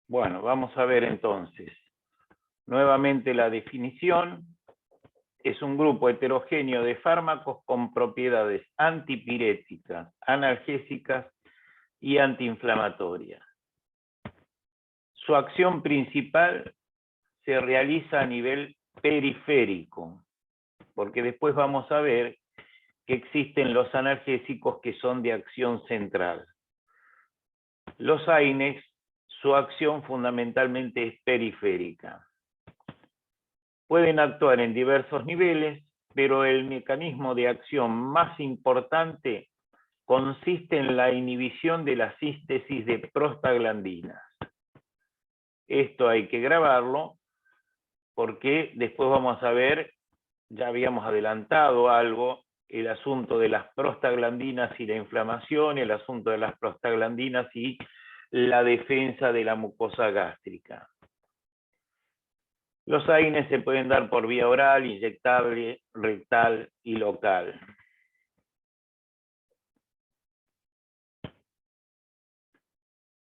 Bueno, vamos a ver entonces. Nuevamente la definición es un grupo heterogéneo de fármacos con propiedades antipiréticas, analgésicas y antiinflamatorias. Su acción principal se realiza a nivel periférico, porque después vamos a ver que existen los analgésicos que son de acción central. Los AINES, su acción fundamentalmente es periférica. Pueden actuar en diversos niveles, pero el mecanismo de acción más importante consiste en la inhibición de la síntesis de prostaglandinas. Esto hay que grabarlo porque después vamos a ver, ya habíamos adelantado algo, el asunto de las prostaglandinas y la inflamación, el asunto de las prostaglandinas y la defensa de la mucosa gástrica. Los AINES se pueden dar por vía oral, inyectable, rectal y local.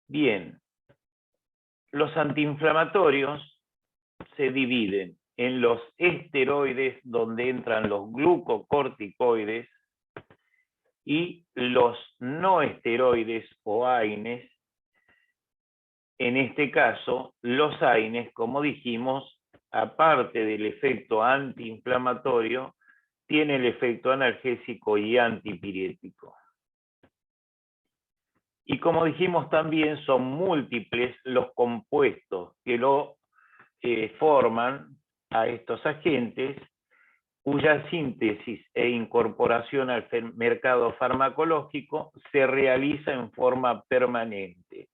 Bien, los antiinflamatorios se dividen en los esteroides, donde entran los glucocorticoides, y los no esteroides o AINES. En este caso, los AINES, como dijimos, aparte del efecto antiinflamatorio, tiene el efecto analgésico y antipirético. Y como dijimos también, son múltiples los compuestos que lo forman a estos agentes, cuya síntesis e incorporación al mercado farmacológico se realiza en forma permanente.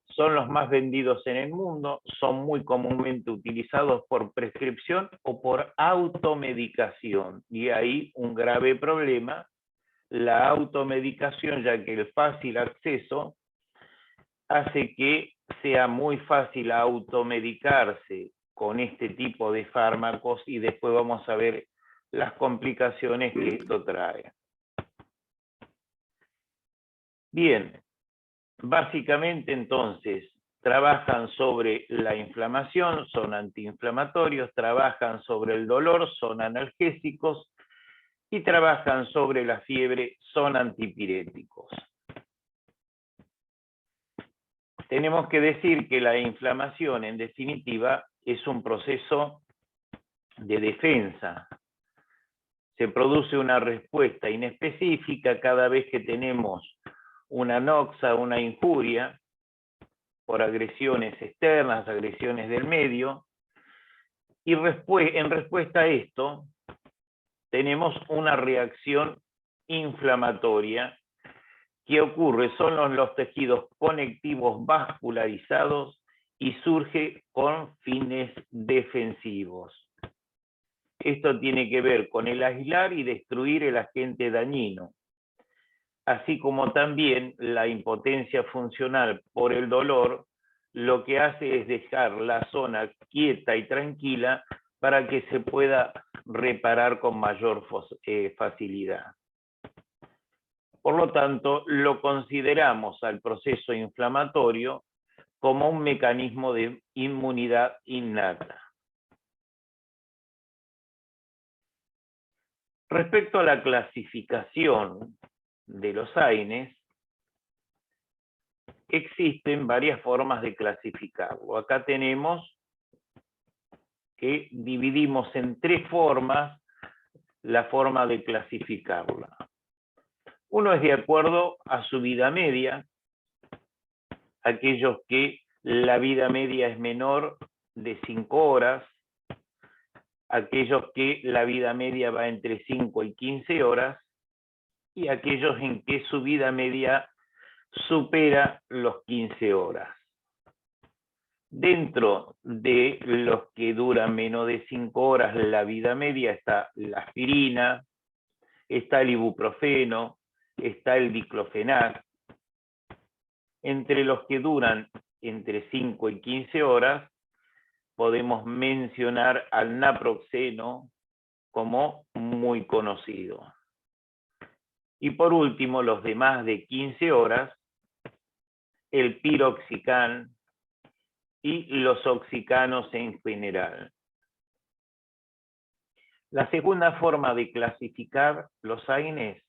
Son los más vendidos en el mundo, son muy comúnmente utilizados por prescripción o por automedicación, y ahí un grave problema, la automedicación, ya que el fácil acceso hace que sea muy fácil automedicarse con este tipo de fármacos, y después vamos a ver las complicaciones que esto trae. Bien, básicamente entonces trabajan sobre la inflamación, son antiinflamatorios, trabajan sobre el dolor, son analgésicos, y trabajan sobre la fiebre, son antipiréticos. Tenemos que decir que la inflamación, en definitiva, es un proceso de defensa. Se produce una respuesta inespecífica cada vez que tenemos una noxa, una injuria, por agresiones externas, agresiones del medio, y en respuesta a esto tenemos una reacción inflamatoria que ocurre solo en los tejidos conectivos vascularizados y surge con fines defensivos. Esto tiene que ver con el aislar y destruir el agente dañino, así como también la impotencia funcional por el dolor, lo que hace es dejar la zona quieta y tranquila para que se pueda reparar con mayor facilidad. Por lo tanto, lo consideramos al proceso inflamatorio como un mecanismo de inmunidad innata. Respecto a la clasificación de los AINES, existen varias formas de clasificarlo. Acá tenemos que dividimos en tres formas la forma de clasificarla. Uno es de acuerdo a su vida media, aquellos que la vida media es menor de 5 horas, aquellos que la vida media va entre 5 y 15 horas, y aquellos en que su vida media supera los 15 horas. Dentro de los que duran menos de 5 horas la vida media está la aspirina, está el ibuprofeno, está el diclofenac. Entre los que duran entre 5 y 15 horas podemos mencionar al naproxeno como muy conocido. Y por último, los de más de 15 horas, el piroxicam, y los oxicanos en general. La segunda forma de clasificar los AINES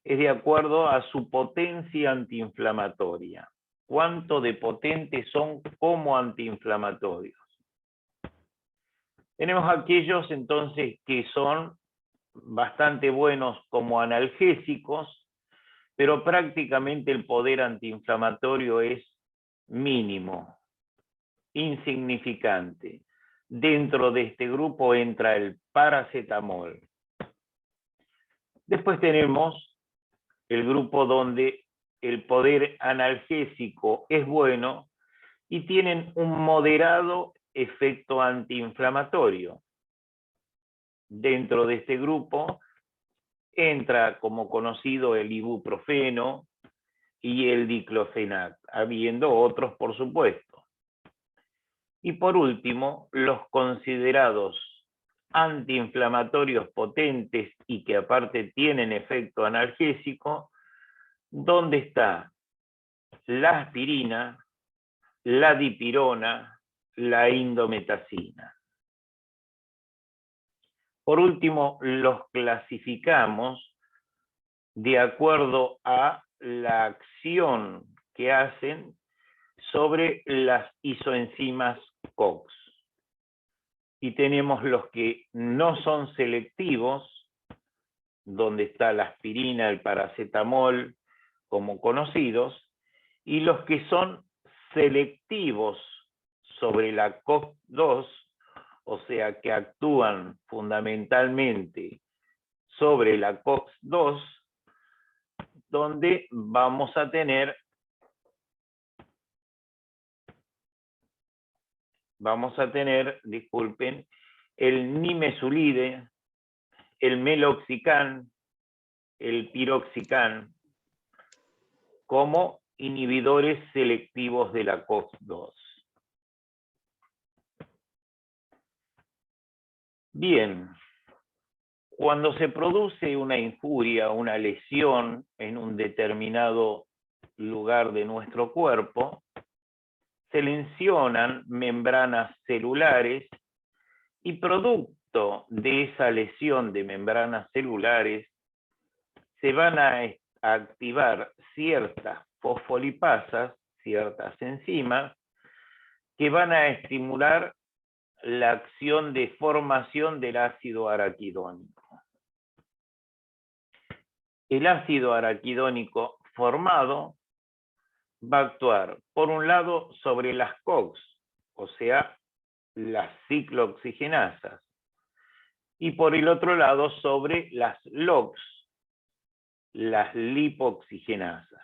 es de acuerdo a su potencia antiinflamatoria. ¿Cuánto de potentes son como antiinflamatorios? Tenemos aquellos entonces que son bastante buenos como analgésicos, pero prácticamente el poder antiinflamatorio es mínimo, insignificante. Dentro de este grupo entra el paracetamol. Después tenemos el grupo donde el poder analgésico es bueno y tienen un moderado efecto antiinflamatorio. Dentro de este grupo entra como conocido el ibuprofeno y el diclofenac, habiendo otros por supuesto. Y por último, los considerados antiinflamatorios potentes y que aparte tienen efecto analgésico, donde está la aspirina, la dipirona, la indometacina. Por último, los clasificamos de acuerdo a la acción que hacen sobre las isoenzimas COX. Y tenemos los que no son selectivos, donde está la aspirina, el paracetamol, como conocidos, y los que son selectivos sobre la COX-2, o sea, que actúan fundamentalmente sobre la COX-2, donde vamos a tener disculpen, el nimesulide, el meloxicam, el piroxicam, como inhibidores selectivos de la COX-2. Bien, cuando se produce una injuria, una lesión en un determinado lugar de nuestro cuerpo, se lesionan membranas celulares y producto de esa lesión de membranas celulares se van a activar ciertas fosfolipasas, ciertas enzimas, que van a estimular la acción de formación del ácido araquidónico. El ácido araquidónico formado va a actuar, por un lado, sobre las COX, o sea, las ciclooxigenasas, y por el otro lado, sobre las LOX, las lipoxigenasas.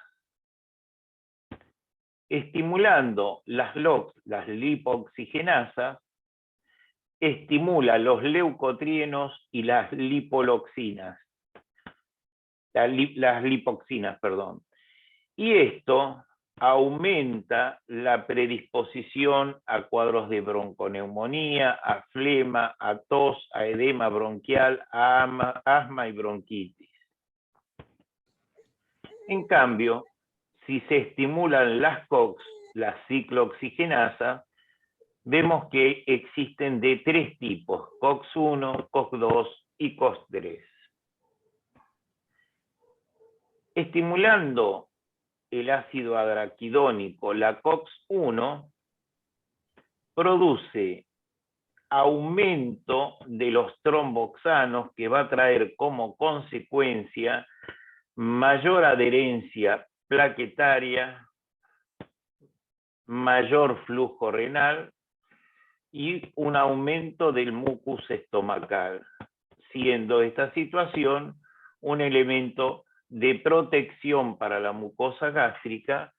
Estimulando las LOX, las lipoxigenasas, estimula los leucotrienos y las lipoloxinas, las lipoxinas, perdón. Y esto aumenta la predisposición a cuadros de bronconeumonía, a flema, a tos, a edema bronquial, a asma y bronquitis. En cambio, si se estimulan las COX, las ciclooxigenasas, vemos que existen de tres tipos: COX-1, COX-2 y COX-3. Estimulando el ácido araquidónico, la COX-1 produce aumento de los tromboxanos, que va a traer como consecuencia mayor adherencia plaquetaria, mayor flujo renal y un aumento del mucus estomacal, siendo esta situación un elemento de protección para la mucosa gástrica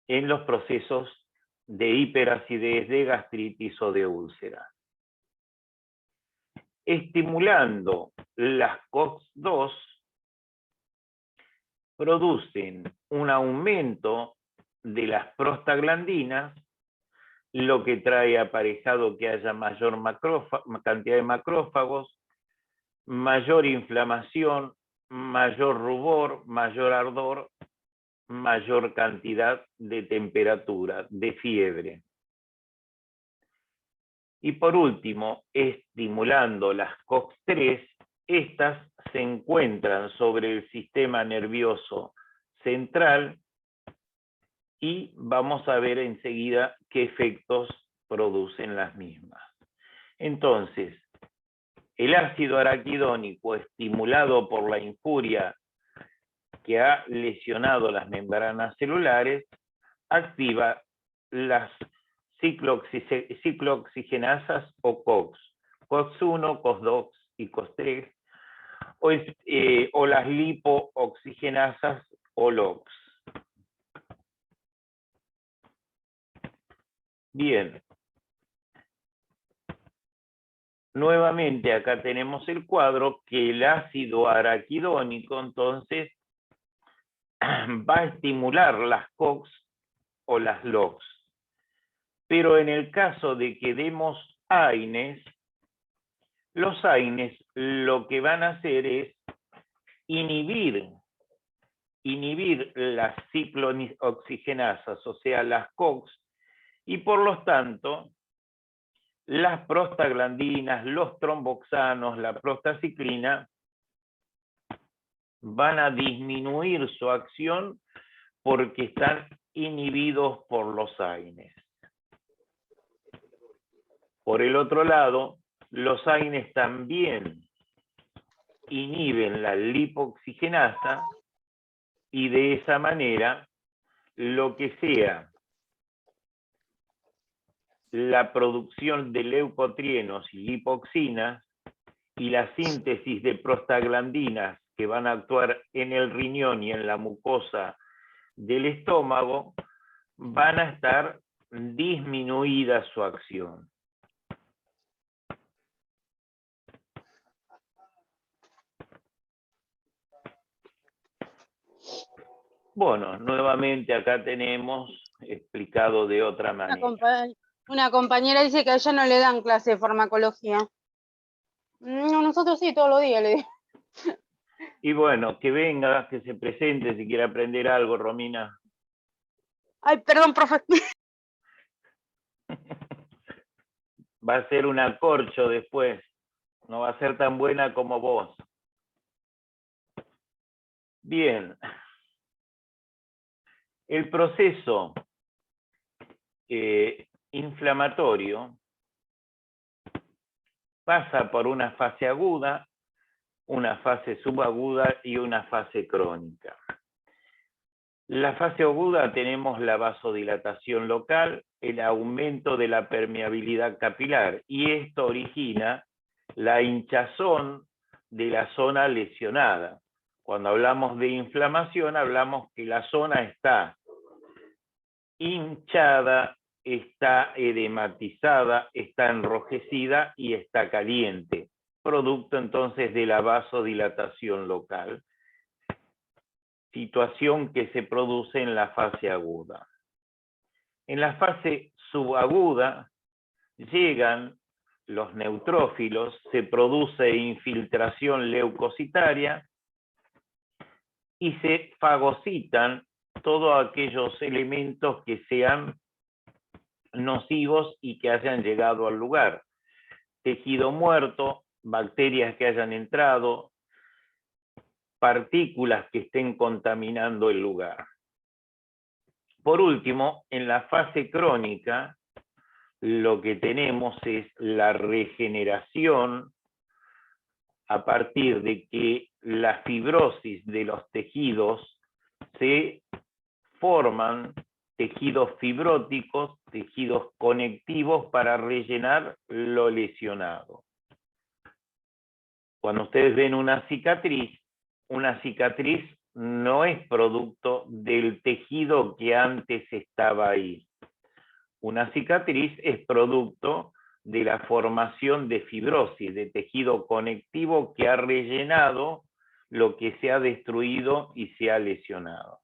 en los procesos de hiperacidez, de gastritis o de úlcera. Estimulando las COX-2 producen un aumento de las prostaglandinas, lo que trae aparejado que haya mayor cantidad de macrófagos, mayor inflamación, mayor rubor, mayor ardor, mayor cantidad de temperatura, de fiebre. Y por último, estimulando las COX-3, estas se encuentran sobre el sistema nervioso central y vamos a ver enseguida qué efectos producen las mismas. Entonces, el ácido araquidónico estimulado por la infuria que ha lesionado las membranas celulares activa las ciclooxigenasas o COX, COX-1, COX-2 y COX-3, o las lipooxigenasas o LOX. Bien. Nuevamente acá tenemos el cuadro que el ácido araquidónico entonces va a estimular las COX o las LOX. Pero en el caso de que demos AINES, los AINES lo que van a hacer es inhibir las ciclooxigenasas, o sea, las COX, y por lo tanto, las prostaglandinas, los tromboxanos, la prostaciclina, van a disminuir su acción porque están inhibidos por los AINES. Por el otro lado, los AINES también inhiben la lipoxigenasa y de esa manera lo que sea la producción de leucotrienos y lipoxinas y la síntesis de prostaglandinas que van a actuar en el riñón y en la mucosa del estómago, van a estar disminuida su acción. Bueno, nuevamente acá tenemos explicado de otra manera. Una compañera dice que a ella no le dan clase de farmacología. No, nosotros sí, todos los días le digo. Y bueno, que venga, que se presente si quiere aprender algo, Romina. Ay, perdón, profe. Va a ser una corcho después. No va a ser tan buena como vos. Bien. El proceso inflamatorio pasa por una fase aguda, una fase subaguda y una fase crónica. La fase aguda tenemos la vasodilatación local, el aumento de la permeabilidad capilar, y esto origina la hinchazón de la zona lesionada. Cuando hablamos de inflamación, hablamos que la zona está hinchada, está edematizada, está enrojecida y está caliente, producto entonces de la vasodilatación local, situación que se produce en la fase aguda. En la fase subaguda llegan los neutrófilos, se produce infiltración leucocitaria y se fagocitan todos aquellos elementos que sean nocivos y que hayan llegado al lugar. Tejido muerto, bacterias que hayan entrado, partículas que estén contaminando el lugar. Por último, en la fase crónica, lo que tenemos es la regeneración a partir de que la fibrosis de los tejidos se forman tejidos fibróticos, tejidos conectivos para rellenar lo lesionado. Cuando ustedes ven una cicatriz no es producto del tejido que antes estaba ahí. Una cicatriz es producto de la formación de fibrosis, de tejido conectivo que ha rellenado lo que se ha destruido y se ha lesionado.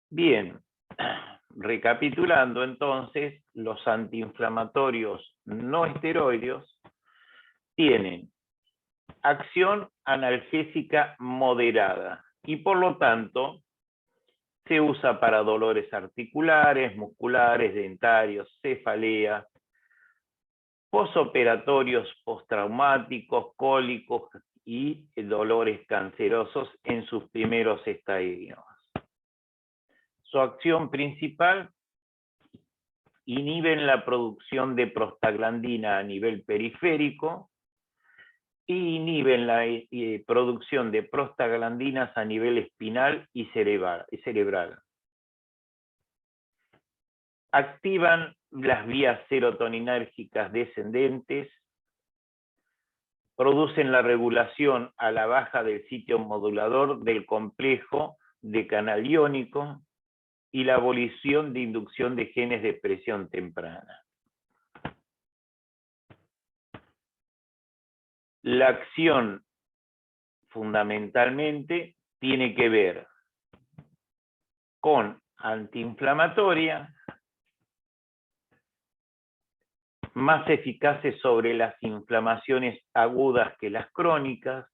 Bien, recapitulando entonces, los antiinflamatorios no esteroideos tienen acción analgésica moderada y por lo tanto Se usa para dolores articulares, musculares, dentarios, cefalea, posoperatorios, postraumáticos, cólicos y dolores cancerosos en sus primeros estadios. Su acción principal: inhiben la producción de prostaglandina a nivel periférico y inhiben la producción de prostaglandinas a nivel espinal y cerebral. Activan las vías serotoninérgicas descendentes, producen la regulación a la baja del sitio modulador del complejo de canal iónico y la abolición de inducción de genes de expresión temprana. La acción fundamentalmente tiene que ver con antiinflamatoria, más eficaces sobre las inflamaciones agudas que las crónicas,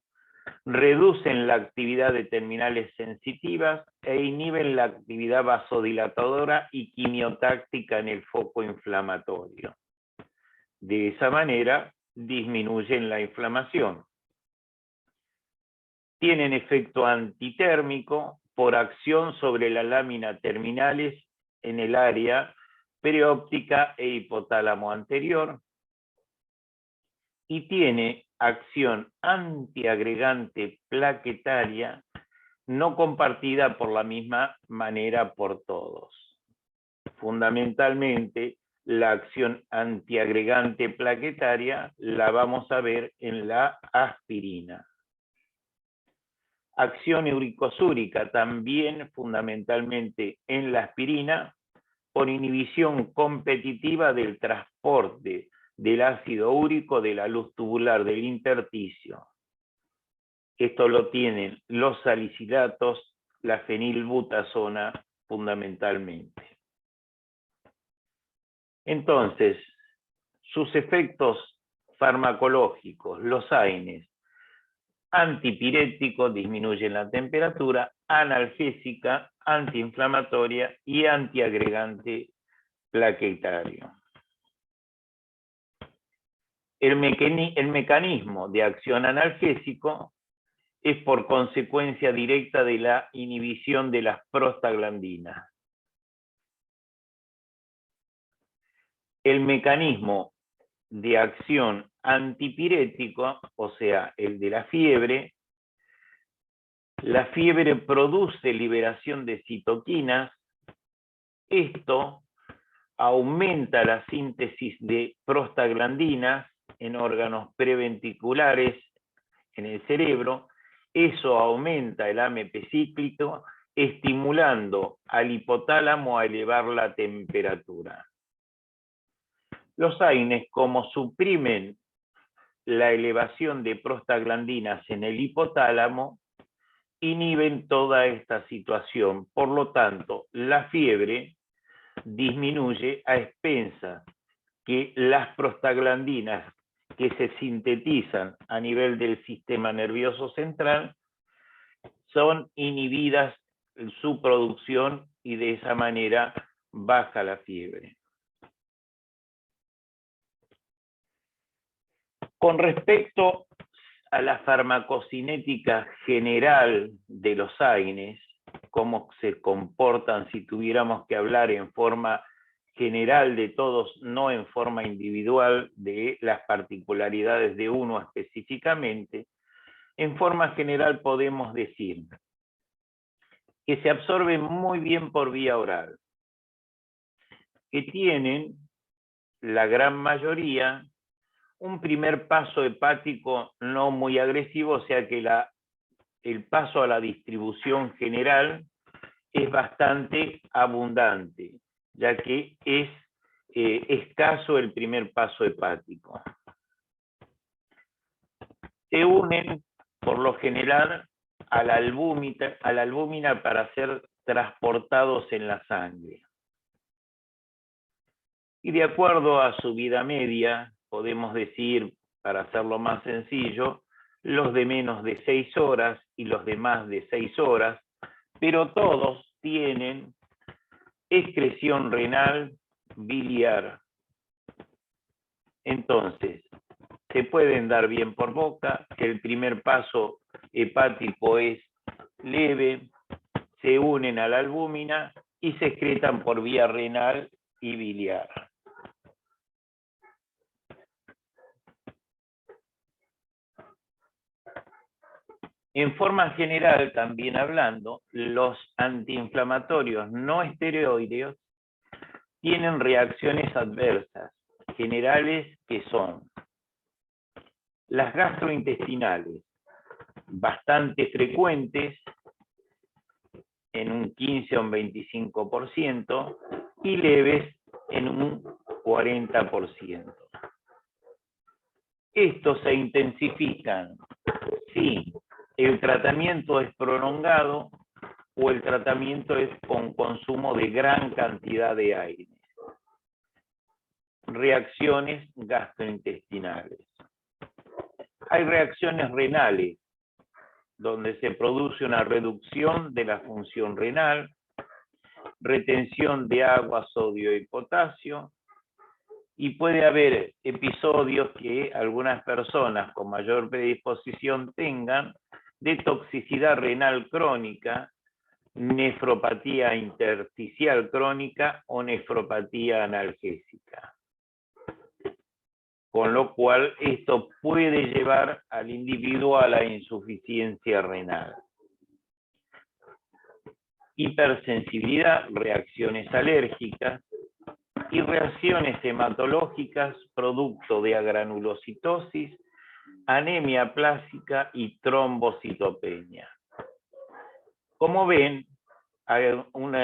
reducen la actividad de terminales sensitivas e inhiben la actividad vasodilatadora y quimiotáctica en el foco inflamatorio. De esa manera, disminuyen la inflamación. Tienen efecto antitérmico por acción sobre la lámina terminales en el área perióptica e hipotálamo anterior, y tiene acción antiagregante plaquetaria no compartida por la misma manera por todos. Fundamentalmente, la acción antiagregante plaquetaria la vamos a ver en la aspirina. Acción uricosúrica también fundamentalmente en la aspirina, por inhibición competitiva del transporte del ácido úrico de la luz tubular del intersticio. Esto lo tienen los salicilatos, la fenilbutazona fundamentalmente. Entonces, sus efectos farmacológicos: los AINES, antipirético, disminuyen la temperatura, analgésica, antiinflamatoria y antiagregante plaquetario. El mecanismo de acción analgésico es por consecuencia directa de la inhibición de las prostaglandinas. El mecanismo de acción antipirético, o sea, el de la fiebre produce liberación de citoquinas. Esto aumenta la síntesis de prostaglandinas en órganos preventriculares en el cerebro. Eso aumenta el AMP cíclico, estimulando al hipotálamo a elevar la temperatura. Los AINES, como suprimen la elevación de prostaglandinas en el hipotálamo, inhiben toda esta situación. Por lo tanto, la fiebre disminuye a expensas que las prostaglandinas que se sintetizan a nivel del sistema nervioso central son inhibidas en su producción y de esa manera baja la fiebre. Con respecto a la farmacocinética general de los AINES, cómo se comportan si tuviéramos que hablar en forma general de todos, no en forma individual de las particularidades de uno específicamente, en forma general podemos decir que se absorben muy bien por vía oral, que tienen, la gran mayoría, un primer paso hepático no muy agresivo, o sea que el paso a la distribución general es bastante abundante, ya que es escaso el primer paso hepático. Se unen, por lo general, a la albúmina para ser transportados en la sangre. Y de acuerdo a su vida media, podemos decir, para hacerlo más sencillo, los de menos de 6 horas y los de más de 6 horas, pero todos tienen excreción renal biliar. Entonces, se pueden dar bien por boca, el primer paso hepático es leve, se unen a la albúmina y se excretan por vía renal y biliar. En forma general, también hablando, los antiinflamatorios no esteroideos tienen reacciones adversas generales que son las gastrointestinales, bastante frecuentes, en un 15 o un 25%, y leves en un 40%. Estos se intensifican si el tratamiento es prolongado o el tratamiento es con consumo de gran cantidad de aire. Reacciones gastrointestinales. Hay reacciones renales, donde se produce una reducción de la función renal, retención de agua, sodio y potasio, y puede haber episodios que algunas personas con mayor predisposición tengan de toxicidad renal crónica, nefropatía intersticial crónica o nefropatía analgésica. Con lo cual, esto puede llevar al individuo a la insuficiencia renal. Hipersensibilidad, reacciones alérgicas y reacciones hematológicas producto de agranulocitosis, anemia plástica y trombocitopenia. Como ven, hay un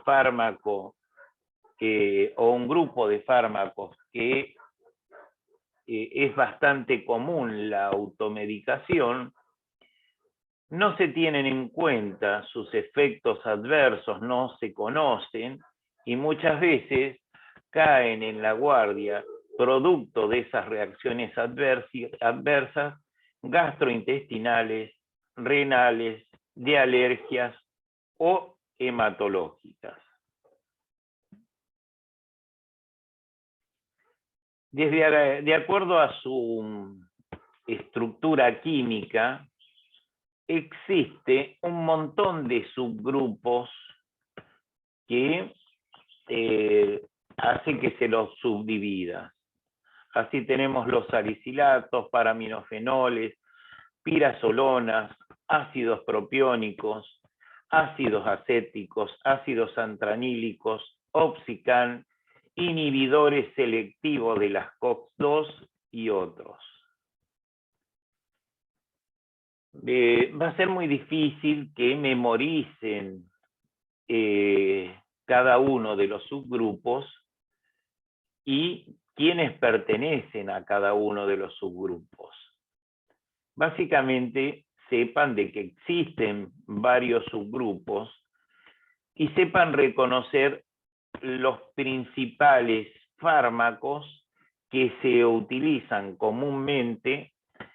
fármaco o un grupo de fármacos que es bastante común la automedicación, no se tienen en cuenta sus efectos adversos, no se conocen y muchas veces caen en la guardia producto de esas reacciones adversas gastrointestinales, renales, de alergias o hematológicas. De acuerdo a su estructura química, existe un montón de subgrupos que hace que se los subdivida. Así tenemos los salicilatos, paraminofenoles, pirazolonas, ácidos propiónicos, ácidos acéticos, ácidos antranílicos, Opsican, inhibidores selectivos de las COX-2 y otros. Va a ser muy difícil que memoricen cada uno de los subgrupos y quiénes pertenecen a cada uno de los subgrupos. Básicamente, sepan de que existen varios subgrupos y sepan reconocer los principales fármacos que se utilizan comúnmente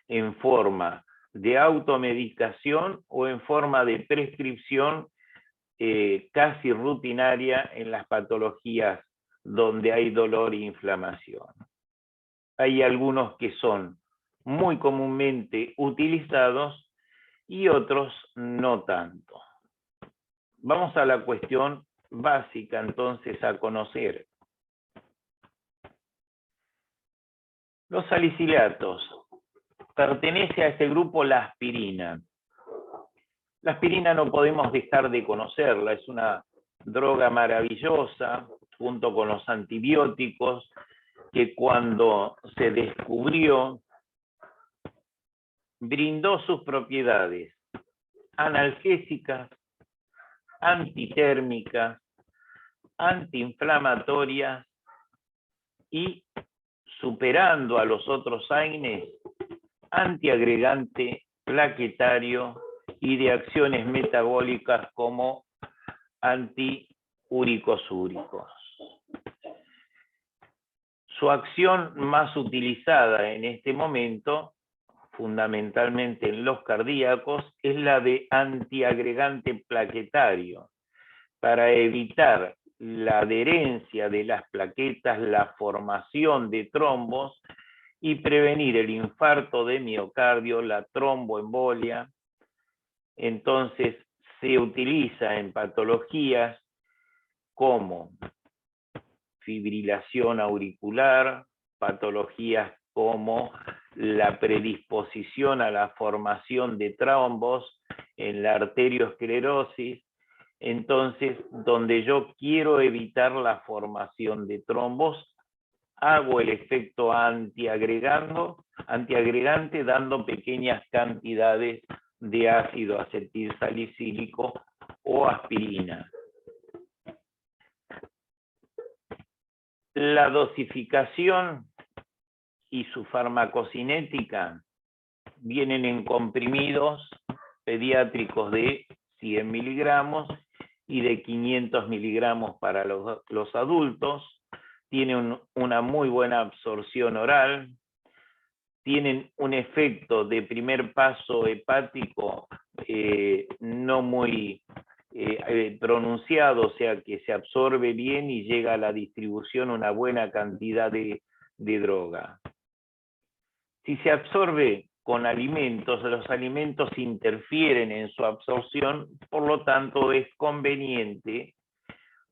en forma de automedicación o en forma de prescripción casi rutinaria en las patologías donde hay dolor e inflamación. Hay algunos que son muy comúnmente utilizados y otros no tanto. Vamos a la cuestión básica entonces a conocer. Los salicilatos. Pertenece a este grupo la aspirina. La aspirina no podemos dejar de conocerla, es una droga maravillosa, junto con los antibióticos, que cuando se descubrió, brindó sus propiedades analgésicas, antitérmicas, antiinflamatorias y, superando a los otros AINES, antiagregante plaquetario y de acciones metabólicas como antiúricos úricos. Su acción más utilizada en este momento, fundamentalmente en los cardíacos, es la de antiagregante plaquetario, para evitar la adherencia de las plaquetas, la formación de trombos y prevenir el infarto de miocardio, la tromboembolia. Entonces se utiliza en patologías como fibrilación auricular, patologías como la predisposición a la formación de trombos en la arteriosclerosis. Entonces, donde yo quiero evitar la formación de trombos, hago el efecto antiagregante dando pequeñas cantidades de ácido acetilsalicílico o aspirina. La dosificación y su farmacocinética vienen en comprimidos pediátricos de 100 miligramos y de 500 miligramos para los adultos. Tienen una muy buena absorción oral, tienen un efecto de primer paso hepático no muy pronunciado, o sea que se absorbe bien y llega a la distribución una buena cantidad de droga. Si se absorbe con alimentos, los alimentos interfieren en su absorción, por lo tanto es conveniente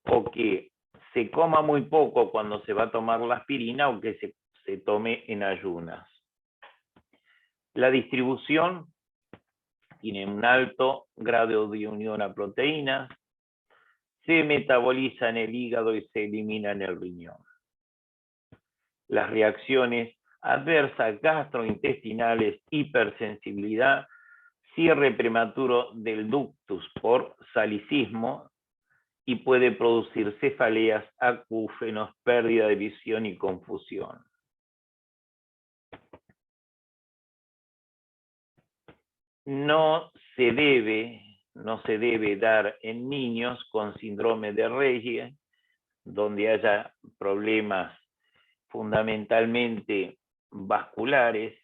o que se coma muy poco cuando se va a tomar la aspirina o que se tome en ayunas. La distribución tiene un alto grado de unión a proteínas, se metaboliza en el hígado y se elimina en el riñón. Las reacciones adversas gastrointestinales, hipersensibilidad, cierre prematuro del ductus por salicismo y puede producir cefaleas, acúfenos, pérdida de visión y confusión. No se debe dar en niños con síndrome de Reye, donde haya problemas fundamentalmente vasculares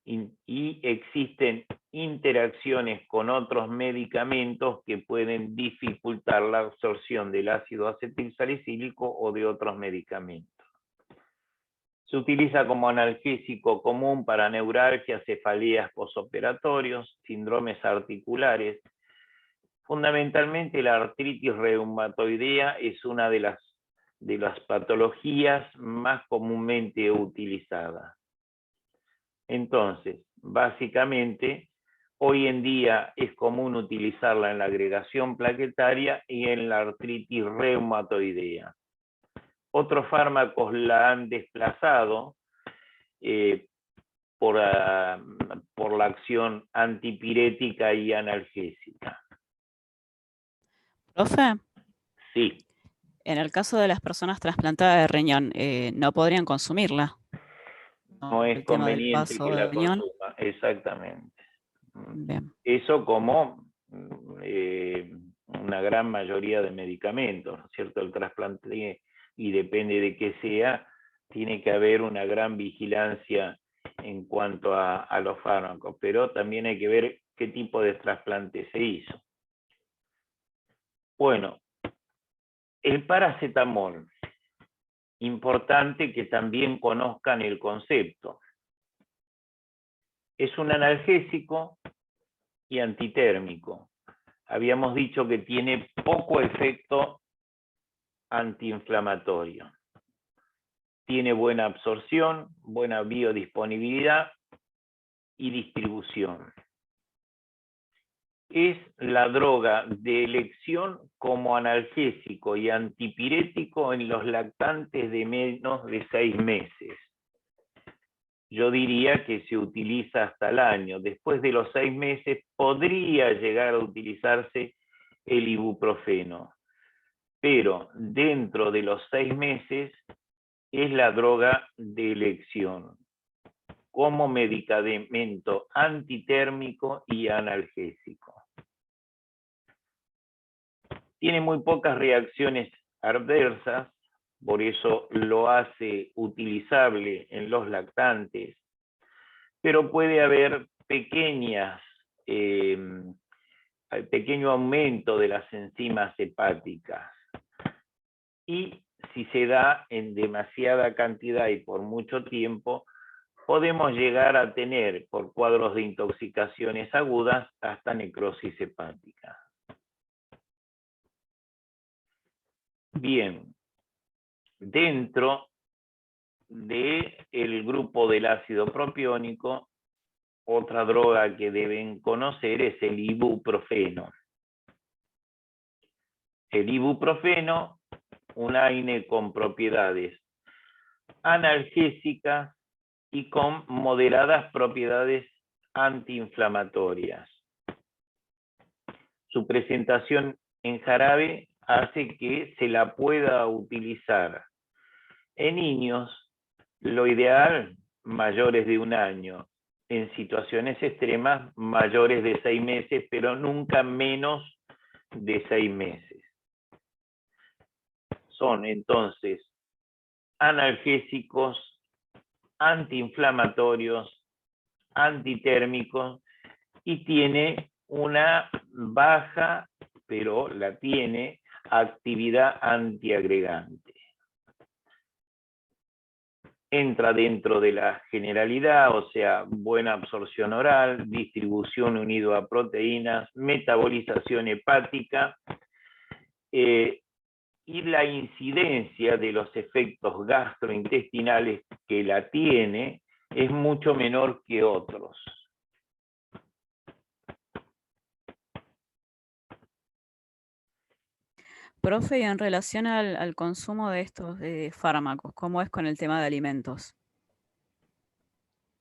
y existen interacciones con otros medicamentos que pueden dificultar la absorción del ácido acetilsalicílico o de otros medicamentos. Se utiliza como analgésico común para neuralgias, cefaleas posoperatorios, síndromes articulares. Fundamentalmente la artritis reumatoidea es una de las patologías más comúnmente utilizadas. Entonces, básicamente, hoy en día es común utilizarla en la agregación plaquetaria y en la artritis reumatoidea. Otros fármacos la han desplazado por la acción antipirética y analgésica. Profe, Sí. en el caso de las personas trasplantadas de riñón, ¿no podrían consumirla? No es El tema del conveniente vaso que de la riñón. consuma, exactamente. Bien. Eso como una gran mayoría de medicamentos, ¿no es cierto? El trasplante, y depende de qué sea, tiene que haber una gran vigilancia en cuanto a los fármacos, pero también hay que ver qué tipo de trasplante se hizo. Bueno, el paracetamol, importante que también conozcan el concepto. Es un analgésico y antitérmico. Habíamos dicho que tiene poco efecto antiinflamatorio. Tiene buena absorción, buena biodisponibilidad y distribución. Es la droga de elección como analgésico y antipirético en los lactantes de menos de 6 meses. Yo diría que se utiliza hasta el año. Después de los 6 meses podría llegar a utilizarse el ibuprofeno, pero dentro de los 6 meses es la droga de elección como medicamento antitérmico y analgésico. Tiene muy pocas reacciones adversas, por eso lo hace utilizable en los lactantes, pero puede haber pequeñas pequeño aumento de las enzimas hepáticas. Y si se da en demasiada cantidad y por mucho tiempo, podemos llegar a tener, por cuadros de intoxicaciones agudas, hasta necrosis hepática. Bien, dentro del grupo del ácido propiónico, otra droga que deben conocer es el ibuprofeno. El ibuprofeno, un AINE con propiedades analgésicas y con moderadas propiedades antiinflamatorias. Su presentación en jarabe hace que se la pueda utilizar en niños, lo ideal, mayores de 1 año, en situaciones extremas, mayores de 6 meses, pero nunca menos de 6 meses. Son entonces analgésicos, antiinflamatorios, antitérmicos, y tiene una baja, pero la tiene, actividad antiagregante. Entra dentro de la generalidad, o sea, buena absorción oral, distribución unido a proteínas, metabolización hepática, y la incidencia de los efectos gastrointestinales que la tiene es mucho menor que otros. Profe, y en relación al consumo de estos fármacos, ¿cómo es con el tema de alimentos?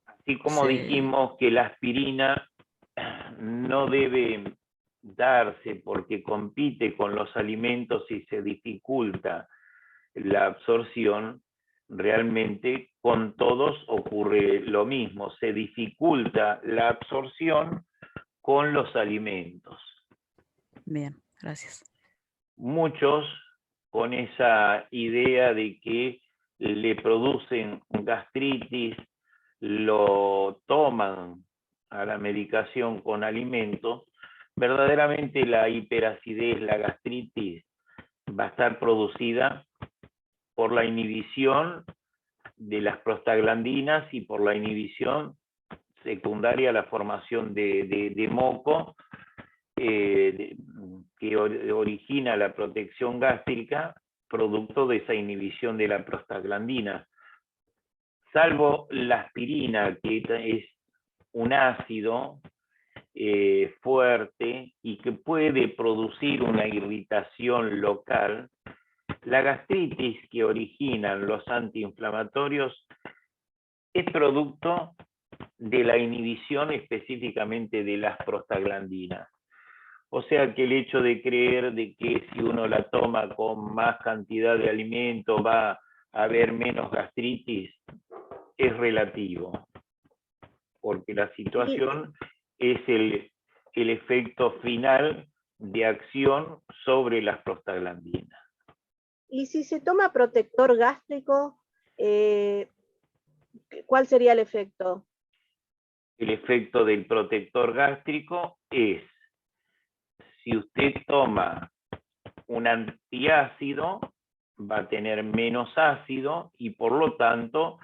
Así como dijimos que la aspirina no debe darse porque compite con los alimentos y se dificulta la absorción, realmente con todos ocurre lo mismo, se dificulta la absorción con los alimentos. Bien, gracias. Muchos con esa idea de que le producen gastritis, lo toman a la medicación con alimentos, verdaderamente la hiperacidez, la gastritis, va a estar producida por la inhibición de las prostaglandinas y por la inhibición secundaria a la formación de moco, que origina la protección gástrica, producto de esa inhibición de la prostaglandina. Salvo la aspirina, que es un ácido fuerte y que puede producir una irritación local, la gastritis que originan los antiinflamatorios es producto de la inhibición específicamente de las prostaglandinas. O sea que el hecho de creer de que si uno la toma con más cantidad de alimento va a haber menos gastritis es relativo, porque la situación es el efecto final de acción sobre las prostaglandinas. Y si se toma protector gástrico, ¿cuál sería el efecto? El efecto del protector gástrico es, si usted toma un antiácido, va a tener menos ácido y por lo tanto,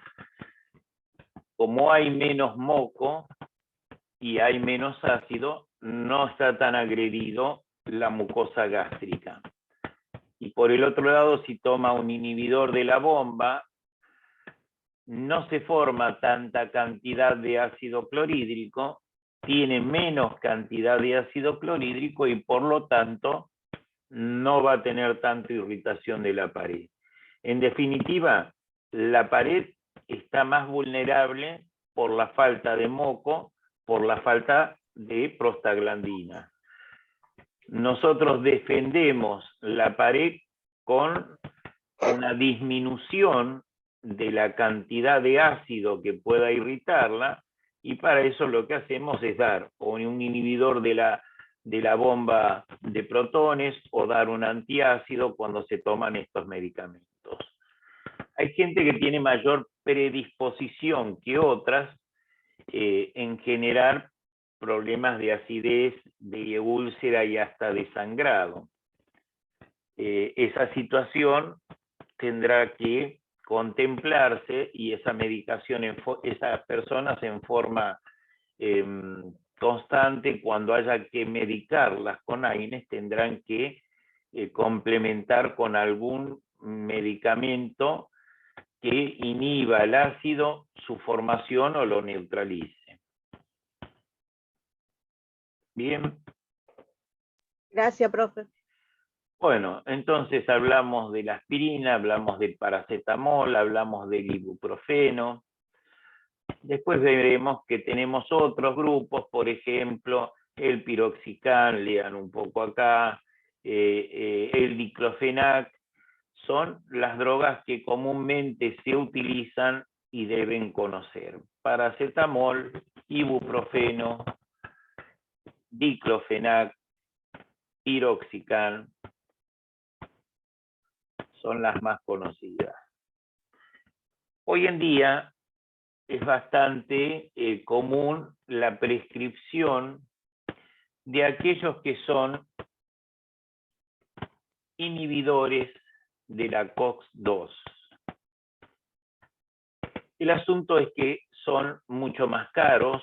como hay menos moco y hay menos ácido, no está tan agredido la mucosa gástrica. Y por el otro lado, si toma un inhibidor de la bomba, no se forma tanta cantidad de ácido clorhídrico, tiene menos cantidad de ácido clorhídrico y por lo tanto no va a tener tanta irritación de la pared. En definitiva, la pared está más vulnerable por la falta de moco, por la falta de prostaglandina. Nosotros defendemos la pared con una disminución de la cantidad de ácido que pueda irritarla, y para eso lo que hacemos es dar un inhibidor de la bomba de protones o dar un antiácido cuando se toman estos medicamentos. Hay gente que tiene mayor predisposición que otras en general problemas de acidez, de úlcera y hasta de sangrado. Esa situación tendrá que contemplarse y esa medicación, esas personas en forma constante, cuando haya que medicarlas con AINES, tendrán que complementar con algún medicamento que inhiba el ácido, su formación o lo neutralice. Bien. Gracias, profe. Bueno, entonces hablamos de la aspirina, hablamos del paracetamol, hablamos del ibuprofeno. Después veremos que tenemos otros grupos, por ejemplo, el piroxicam, lean un poco acá, el diclofenac. Son las drogas que comúnmente se utilizan y deben conocer. Paracetamol, ibuprofeno, diclofenac, piroxicam, son las más conocidas. Hoy en día es bastante común la prescripción de aquellos que son inhibidores de la COX-2. El asunto es que son mucho más caros,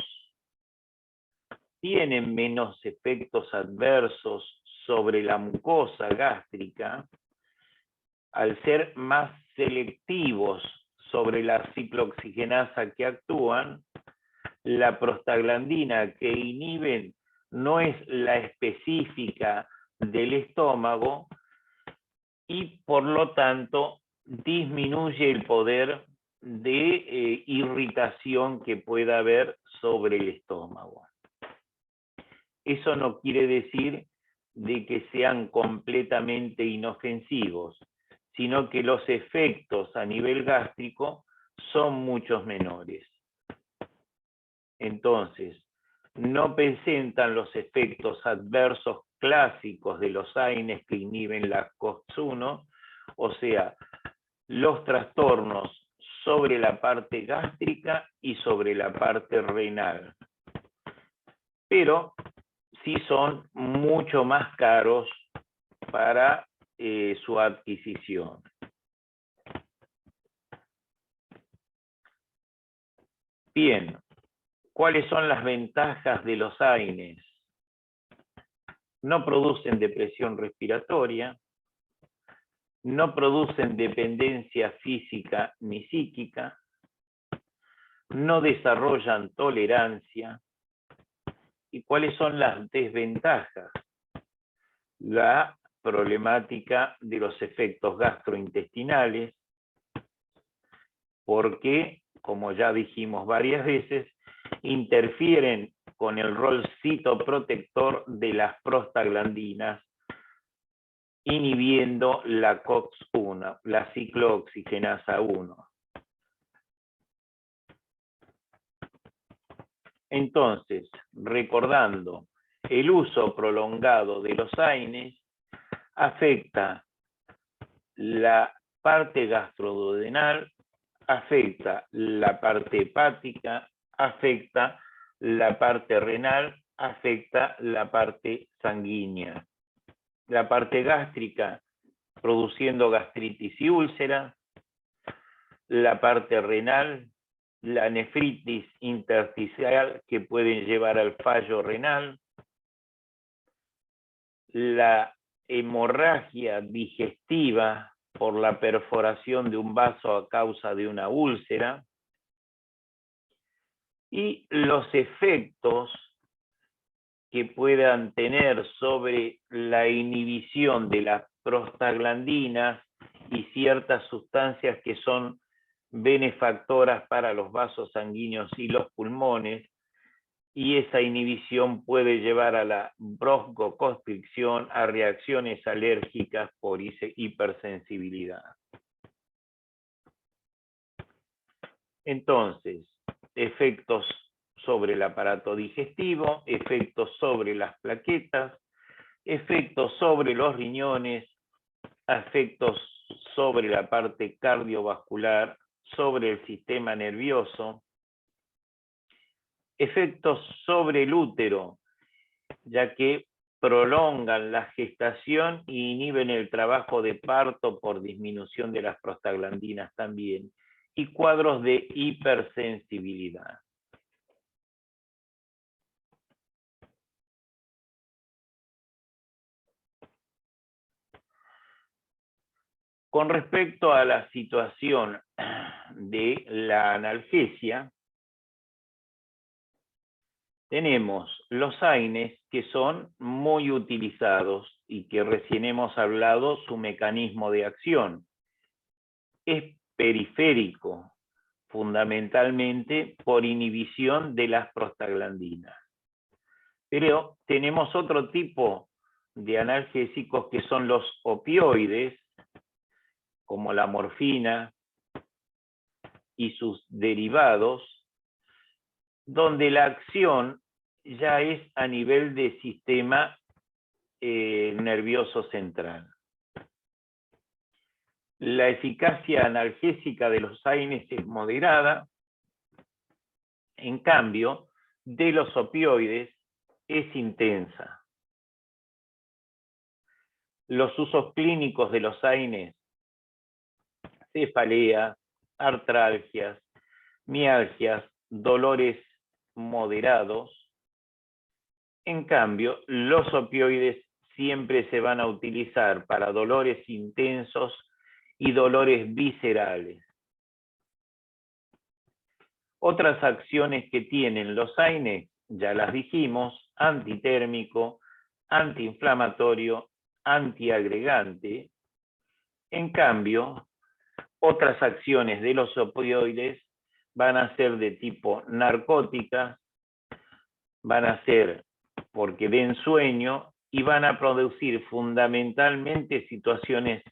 tienen menos efectos adversos sobre la mucosa gástrica, al ser más selectivos sobre la ciclooxigenasa que actúan, la prostaglandina que inhiben no es la específica del estómago y por lo tanto disminuye el poder de irritación que pueda haber sobre el estómago. Eso no quiere decir de que sean completamente inofensivos, sino que los efectos a nivel gástrico son muchos menores. Entonces, no presentan los efectos adversos clásicos de los AINES que inhiben la COX-1, o sea, los trastornos sobre la parte gástrica y sobre la parte renal. Pero sí son mucho más caros para su adquisición. Bien, ¿cuáles son las ventajas de los AINES? No producen depresión respiratoria, no producen dependencia física ni psíquica, no desarrollan tolerancia. ¿Y cuáles son las desventajas? La problemática de los efectos gastrointestinales, porque, como ya dijimos varias veces, interfieren con el rol citoprotector de las prostaglandinas, inhibiendo la COX-1, la ciclooxigenasa 1. Entonces, recordando, el uso prolongado de los AINES afecta la parte gastroduodenal, afecta la parte hepática, afecta la parte renal, afecta la parte sanguínea. La parte gástrica, produciendo gastritis y úlcera, la parte renal, la nefritis intersticial que pueden llevar al fallo renal, la hemorragia digestiva por la perforación de un vaso a causa de una úlcera, y los efectos que puedan tener sobre la inhibición de las prostaglandinas y ciertas sustancias que son benefactoras para los vasos sanguíneos y los pulmones, y esa inhibición puede llevar a la broncoconstricción, a reacciones alérgicas por hipersensibilidad. Entonces, efectos sobre el aparato digestivo, efectos sobre las plaquetas, efectos sobre los riñones, efectos sobre la parte cardiovascular, sobre el sistema nervioso, Efectos sobre el útero, ya que prolongan la gestación e inhiben el trabajo de parto por disminución de las prostaglandinas también, y cuadros de hipersensibilidad. Con respecto a la situación de la analgesia, tenemos los AINES que son muy utilizados y que recién hemos hablado su mecanismo de acción. Es periférico, fundamentalmente por inhibición de las prostaglandinas. Pero tenemos otro tipo de analgésicos que son los opioides, como la morfina y sus derivados, donde la acción ya es a nivel de sistema nervioso central. La eficacia analgésica de los AINES es moderada, en cambio, de los opioides es intensa. Los usos clínicos de los AINES: cefalea, artralgias, mialgias, dolores moderados. En cambio, los opioides siempre se van a utilizar para dolores intensos y dolores viscerales. Otras acciones que tienen los AINES, ya las dijimos: antitérmico, antiinflamatorio, antiagregante. En cambio, otras acciones de los opioides van a ser de tipo narcótica, van a ser porque den sueño y van a producir fundamentalmente situaciones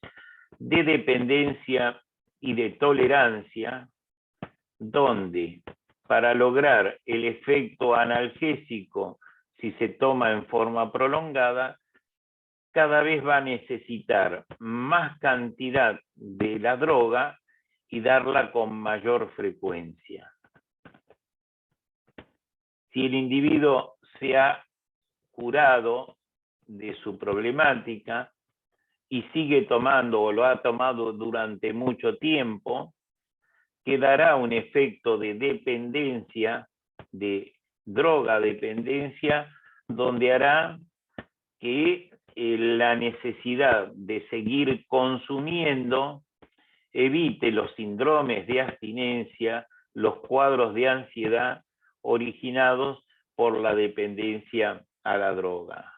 de dependencia y de tolerancia, donde para lograr el efecto analgésico, si se toma en forma prolongada, cada vez va a necesitar más cantidad de la droga y darla con mayor frecuencia. Si el individuo se ha curado de su problemática y sigue tomando o lo ha tomado durante mucho tiempo, quedará un efecto de dependencia, de droga-dependencia, donde hará que la necesidad de seguir consumiendo evite los síndromes de abstinencia, los cuadros de ansiedad originados por la dependencia a la droga.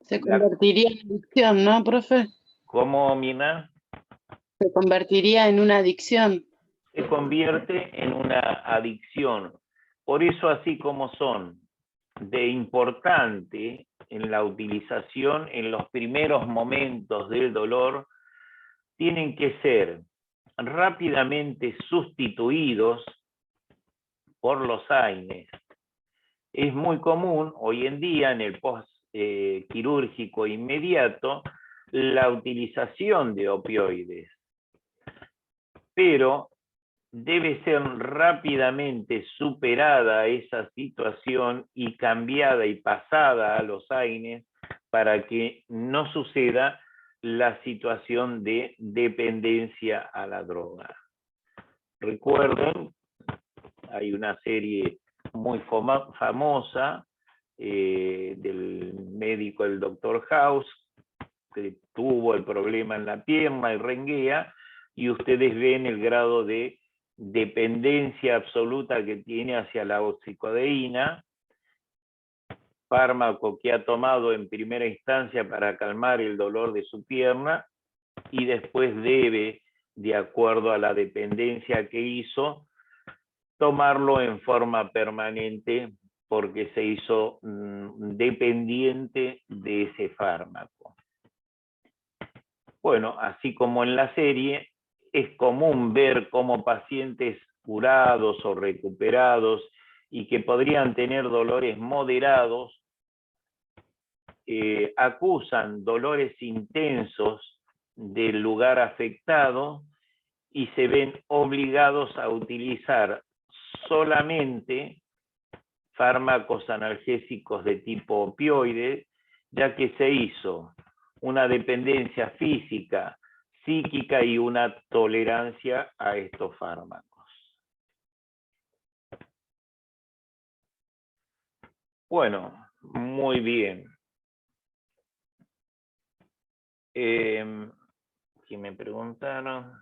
Se convertiría en adicción, ¿no, profe? ¿Cómo, Mina? Se convertiría en una adicción. Se convierte en una adicción. Por eso, así como son de importante en la utilización en los primeros momentos del dolor, tienen que ser rápidamente sustituidos por los AINES. Es muy común hoy en día en el post-quirúrgico inmediato la utilización de opioides, pero debe ser rápidamente superada esa situación y cambiada y pasada a los AINES para que no suceda la situación de dependencia a la droga. Recuerden, hay una serie muy famosa del médico, el Dr. House, que tuvo el problema en la pierna y renguea, y ustedes ven el grado de dependencia absoluta que tiene hacia la oxicodeína, fármaco que ha tomado en primera instancia para calmar el dolor de su pierna, y después debe, de acuerdo a la dependencia que hizo, tomarlo en forma permanente porque se hizo dependiente de ese fármaco. Bueno, así como en la serie, es común ver cómo pacientes curados o recuperados y que podrían tener dolores moderados, acusan dolores intensos del lugar afectado y se ven obligados a utilizar solamente fármacos analgésicos de tipo opioide, ya que se hizo una dependencia física, psíquica y una tolerancia a estos fármacos. Bueno, muy bien. Si me preguntaron...